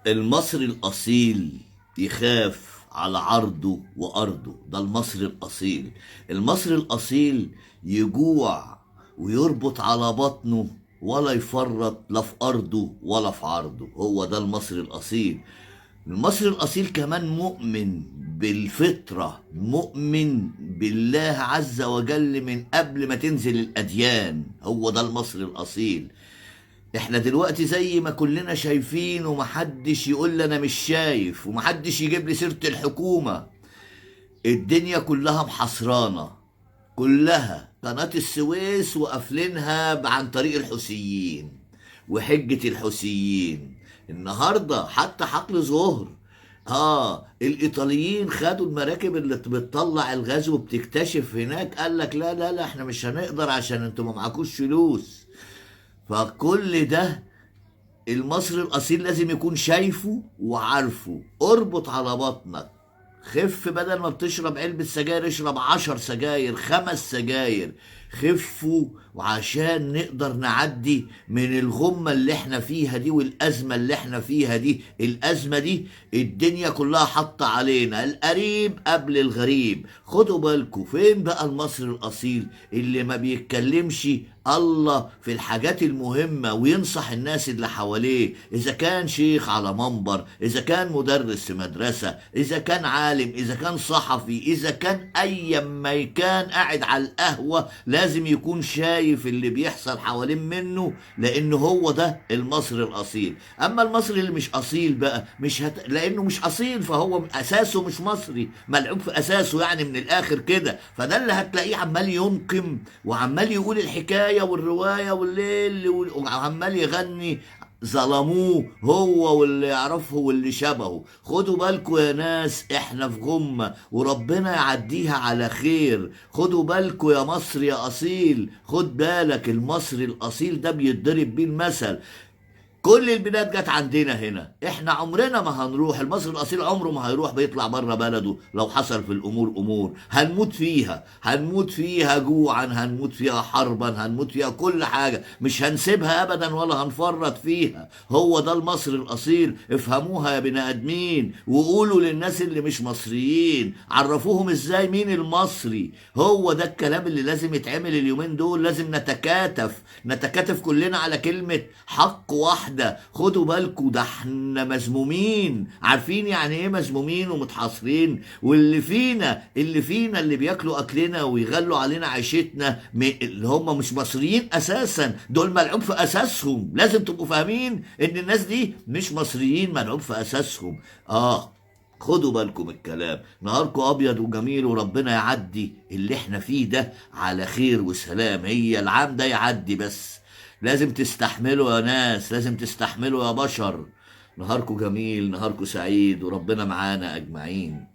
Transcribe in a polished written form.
المصري الأصيل يخاف على عرضه وأرضه، ده المصري الأصيل. المصري الأصيل يجوع ويربط على بطنه ولا يفرط لا في أرضه ولا في عرضه، هو ده المصري الأصيل. المصري الأصيل كمان مؤمن بالفطرة، مؤمن بالله عز وجل من قبل ما تنزل الأديان، هو ده المصري الأصيل. احنا دلوقتي زي ما كلنا شايفين ومحدش يقول لي انا مش شايف، ومحدش يجيب لي سيرة الحكومة. الدنيا كلها محصرانة، كلها قناة السويس وقافلينها عن طريق الحوثيين وحجة الحوثيين. النهاردة حتى حقل ظهر، الايطاليين خدوا المراكب اللي بتطلع الغاز وبتكتشف هناك، قال لك لا لا لا احنا مش هنقدر عشان انتوا ما معكوش فلوس. فكل ده المصري الأصيل لازم يكون شايفه وعارفه. اربط على بطنك، خف، بدل ما بتشرب علبة سجاير اشرب 10 سجاير، 5 سجاير. خفوا وعشان نقدر نعدي من الغمة اللي احنا فيها دي والأزمة اللي احنا فيها دي. الأزمة دي الدنيا كلها حاطة علينا القريب قبل الغريب. خدوا بالكم، فين بقى المصري الأصيل اللي ما بيتكلمش الله في الحاجات المهمة وينصح الناس اللي حواليه؟ إذا كان شيخ على منبر، إذا كان مدرس في مدرسة، إذا كان عالم، إذا كان صحفي، إذا كان أي ما كان قاعد على القهوة، لازم يكون شايف اللي بيحصل حوالين منه، لأنه هو ده المصري الأصيل. أما المصري اللي مش أصيل بقى لأنه مش أصيل، فهو أساسه مش مصري، ملعوب في أساسه يعني من الآخر كده. فده اللي هتلاقيه عمال ينقم وعمال يقول الحكاية والرواية والليل وعمال يغني ظلموه هو واللي يعرفه واللي شبهه. خدوا بالكوا يا ناس، احنا في غمة وربنا يعديها على خير. خدوا بالكوا يا مصر يا أصيل، خد بالك، المصري الأصيل ده بيتضرب بيه المثل. كل البلاد جت عندنا هنا، احنا عمرنا ما هنروح. المصري الاصيل عمره ما هيروح بيطلع بره بلده. لو حصل في الامور امور هنموت فيها، هنموت فيها جوعا، هنموت فيها حربا، هنموت فيها كل حاجة، مش هنسيبها ابدا ولا هنفرط فيها. هو ده المصري الاصيل. افهموها يا بني ادمين، وقولوا للناس اللي مش مصريين، عرفوهم ازاي مين المصري. هو ده الكلام اللي لازم يتعمل اليومين دول. لازم نتكاتف، نتكاتف كلنا على كلمة حق واحد. خدوا بالكوا، ده احنا مذمومين، عارفين يعني ايه مذمومين ومتحاصرين. واللي فينا اللي بياكلوا اكلنا ويغلوا علينا عيشتنا، اللي هم مش مصريين اساسا، دول ملعوب في اساسهم. لازم تبقوا فاهمين ان الناس دي مش مصريين، ملعوب في اساسهم. خدوا بالكم الكلام. نهاركم ابيض وجميل، وربنا يعدي اللي احنا فيه ده على خير وسلام. هي العام ده يعدي بس. لازم تستحملوا يا ناس، لازم تستحملوا يا بشر. نهاركم جميل، نهاركم سعيد، وربنا معانا أجمعين.